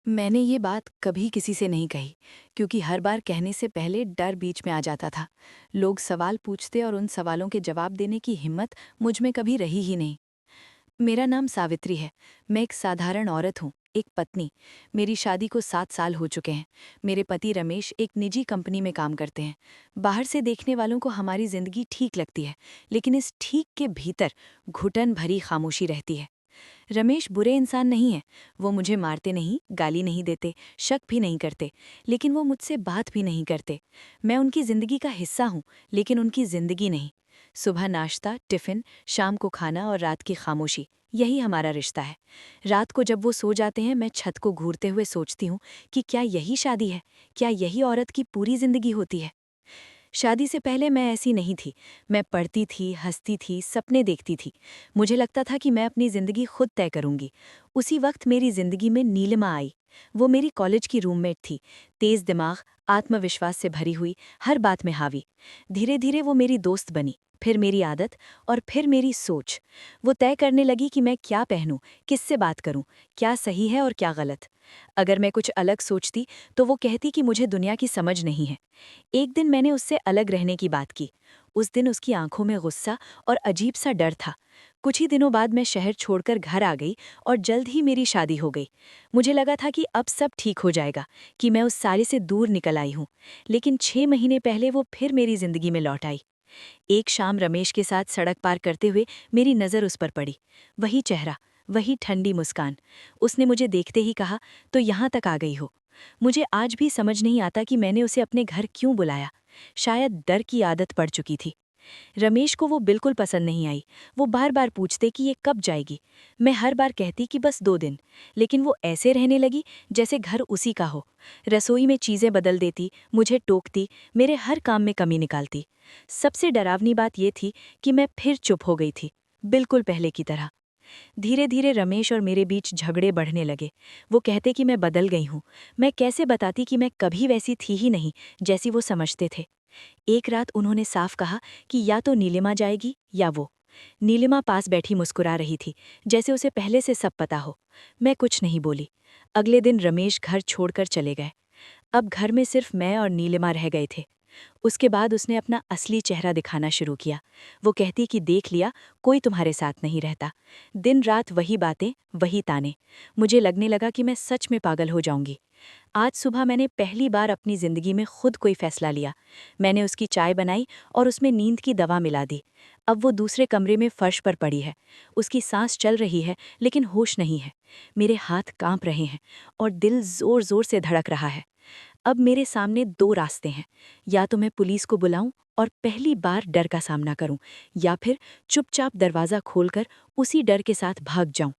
मैंने ये बात कभी किसी से नहीं कही, क्योंकि हर बार कहने से पहले डर बीच में आ जाता था। लोग सवाल पूछते और उन सवालों के जवाब देने की हिम्मत मुझ में कभी रही ही नहीं। मेरा नाम सावित्री है। मैं एक साधारण औरत हूँ, एक पत्नी। मेरी शादी को 7 साल हो चुके हैं। मेरे पति रमेश एक निजी कंपनी में काम करते हैं। बाहर से देखने वालों को हमारी जिंदगी ठीक लगती है, लेकिन इस ठीक के भीतर घुटन भरी खामोशी रहती है। रमेश बुरे इंसान नहीं है। वो मुझे मारते नहीं, गाली नहीं देते, शक भी नहीं करते, लेकिन वो मुझसे बात भी नहीं करते। मैं उनकी जिंदगी का हिस्सा हूँ, लेकिन उनकी जिंदगी नहीं। सुबह नाश्ता, टिफिन, शाम को खाना और रात की खामोशी, यही हमारा रिश्ता है। रात को जब वो सो जाते हैं, मैं छत को घूरते हुए सोचती हूँ कि क्या यही शादी है? क्या यही औरत की पूरी जिंदगी होती है? शादी से पहले मैं ऐसी नहीं थी। मैं पढ़ती थी, हंसती थी, सपने देखती थी। मुझे लगता था कि मैं अपनी ज़िंदगी खुद तय करूंगी। उसी वक्त मेरी ज़िंदगी में नीलिमा आई। वो मेरी कॉलेज की रूममेट थी, तेज़ दिमाग, आत्मविश्वास से भरी हुई, हर बात में हावी। धीरे धीरे वो मेरी दोस्त बनी, फिर मेरी आदत और फिर मेरी सोच। वो तय करने लगी कि मैं क्या पहनूं, किससे बात करूं, क्या सही है और क्या गलत। अगर मैं कुछ अलग सोचती तो वो कहती कि मुझे दुनिया की समझ नहीं है। एक दिन मैंने उससे अलग रहने की बात की। उस दिन उसकी आंखों में गुस्सा और अजीब सा डर था। कुछ ही दिनों बाद मैं शहर छोड़कर घर आ गई और जल्द ही मेरी शादी हो गई। मुझे लगा था कि अब सब ठीक हो जाएगा, कि मैं उस सारे से दूर निकल आई हूँ। लेकिन 6 महीने पहले वो फिर मेरी जिंदगी में लौट आई। एक शाम रमेश के साथ सड़क पार करते हुए मेरी नज़र उस पर पड़ी। वही चेहरा, वही ठंडी मुस्कान। उसने मुझे देखते ही कहा, तो यहाँ तक आ गई हो। मुझे आज भी समझ नहीं आता कि मैंने उसे अपने घर क्यों बुलाया। शायद डर की आदत पड़ चुकी थी। रमेश को वो बिल्कुल पसंद नहीं आई। वो बार बार पूछते कि ये कब जाएगी। मैं हर बार कहती कि बस 2 दिन। लेकिन वो ऐसे रहने लगी जैसे घर उसी का हो। रसोई में चीज़ें बदल देती, मुझे टोकती, मेरे हर काम में कमी निकालती। सबसे डरावनी बात ये थी कि मैं फिर चुप हो गई थी, बिल्कुल पहले की तरह। धीरे धीरे रमेश और मेरे बीच झगड़े बढ़ने लगे। वो कहते कि मैं बदल गई हूँ। मैं कैसे बताती कि मैं कभी वैसी थी ही नहीं जैसी वो समझते थे। एक रात उन्होंने साफ कहा कि या तो नीलिमा जाएगी या वो। नीलिमा पास बैठी मुस्कुरा रही थी, जैसे उसे पहले से सब पता हो। मैं कुछ नहीं बोली। अगले दिन रमेश घर छोड़कर चले गए। अब घर में सिर्फ मैं और नीलिमा रह गए थे। उसके बाद उसने अपना असली चेहरा दिखाना शुरू किया। वो कहती कि देख लिया, कोई तुम्हारे साथ नहीं रहता। दिन रात वही बातें, वही ताने। मुझे लगने लगा कि मैं सच में पागल हो जाऊंगी। आज सुबह मैंने पहली बार अपनी ज़िंदगी में खुद कोई फैसला लिया। मैंने उसकी चाय बनाई और उसमें नींद की दवा मिला दी। अब वो दूसरे कमरे में फर्श पर पड़ी है। उसकी सांस चल रही है, लेकिन होश नहीं है। मेरे हाथ कांप रहे हैं और दिल जोर जोर से धड़क रहा है। अब मेरे सामने 2 रास्ते हैं। या तो मैं पुलिस को बुलाऊं और पहली बार डर का सामना करूं, या फिर चुपचाप दरवाज़ा खोलकर उसी डर के साथ भाग जाऊं।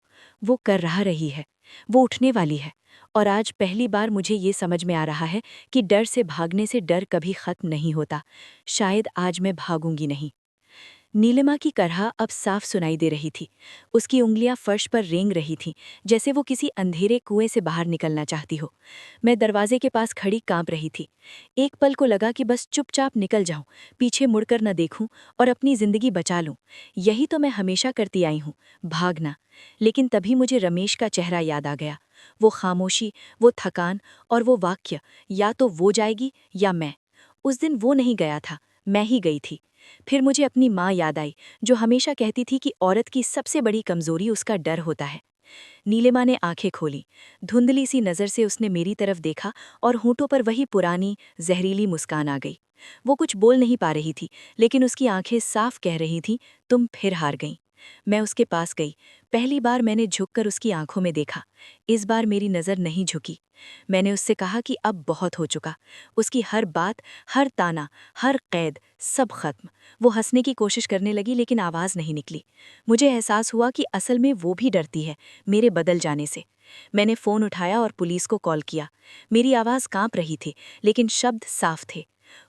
वो कर रहा रही है। वो उठने वाली है। और आज पहली बार मुझे ये समझ में आ रहा है कि डर से भागने से डर कभी खत्म नहीं होता। शायद आज मैं भागूंगी नहीं। नीलिमा की करहा अब साफ सुनाई दे रही थी। उसकी उंगलियां फर्श पर रेंग रही थीं, जैसे वो किसी अंधेरे कुएं से बाहर निकलना चाहती हो। मैं दरवाजे के पास खड़ी कांप रही थी। एक पल को लगा कि बस चुपचाप निकल जाऊं, पीछे मुड़कर न देखूं और अपनी जिंदगी बचा लूं। यही तो मैं हमेशा करती आई हूं, भागना। लेकिन तभी मुझे रमेश का चेहरा याद आ गया। वो खामोशी, वो थकान और वो वाक्य, या तो वो जाएगी या मैं। उस दिन वो नहीं गया था, मैं ही गई थी। फिर मुझे अपनी माँ याद आई, जो हमेशा कहती थी कि औरत की सबसे बड़ी कमजोरी उसका डर होता है। नीलिमा ने आंखें खोली। धुंधली सी नज़र से उसने मेरी तरफ देखा और होंठों पर वही पुरानी, जहरीली मुस्कान आ गई। वो कुछ बोल नहीं पा रही थी, लेकिन उसकी आंखें साफ कह रही थीं, तुम फिर हार गईं। मैं उसके पास गई। पहली बार मैंने झुककर उसकी आंखों में देखा। इस बार मेरी नज़र नहीं झुकी। मैंने उससे कहा कि अब बहुत हो चुका। उसकी हर बात, हर ताना, हर कैद, सब खत्म। वो हंसने की कोशिश करने लगी, लेकिन आवाज़ नहीं निकली। मुझे एहसास हुआ कि असल में वो भी डरती है, मेरे बदल जाने से। मैंने फ़ोन उठाया और पुलिस को कॉल किया। मेरी आवाज़ कांप रही थी, लेकिन शब्द साफ थे।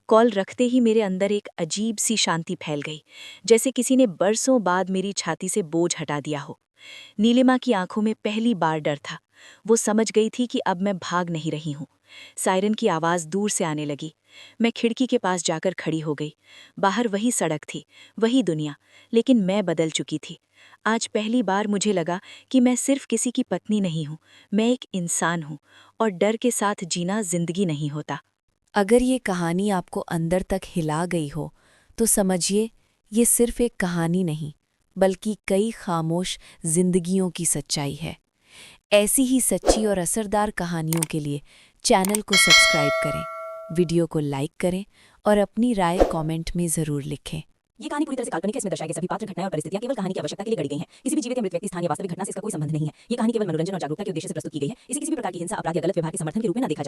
कॉल रखते ही मेरे अंदर एक अजीब सी शांति फैल गई, जैसे किसी ने बरसों बाद मेरी छाती से बोझ हटा दिया हो। नीलिमा की आंखों में पहली बार डर था। वो समझ गई थी कि अब मैं भाग नहीं रही हूँ। सायरन की आवाज़ दूर से आने लगी। मैं खिड़की के पास जाकर खड़ी हो गई। बाहर वही सड़क थी, वही दुनिया, लेकिन मैं बदल चुकी थी। आज पहली बार मुझे लगा कि मैं सिर्फ किसी की पत्नी नहीं हूँ, मैं एक इंसान हूँ, और डर के साथ जीना जिंदगी नहीं होता। अगर ये कहानी आपको अंदर तक हिला गई हो, तो समझिए ये सिर्फ एक कहानी नहीं, बल्कि कई खामोश जिंदगियों की सच्चाई है। ऐसी ही सच्ची और असरदार कहानियों के लिए चैनल को सब्सक्राइब करें, वीडियो को लाइक करें और अपनी राय कमेंट में ज़रूर लिखें। ये कहानी पूरी तरह से काल्पनिक है। इसमें दर्शाए गए सभी पात्र, घटनाएं और परिस्थितियां केवल कहानी की आवश्यकता के लिए गढ़ी गई हैं। किसी भी जीवित या मृत व्यक्ति, स्थान या वास्तविक घटना से इसका कोई संबंध नहीं है। ये कहानी केवल मनोरंजन और जागरूकता के उद्देश्य से प्रस्तुत की गई है। इसे किसी भी प्रकार की हिंसा, अपराध या गलत व्यवहार के समर्थन के रूप में न देखा जाए।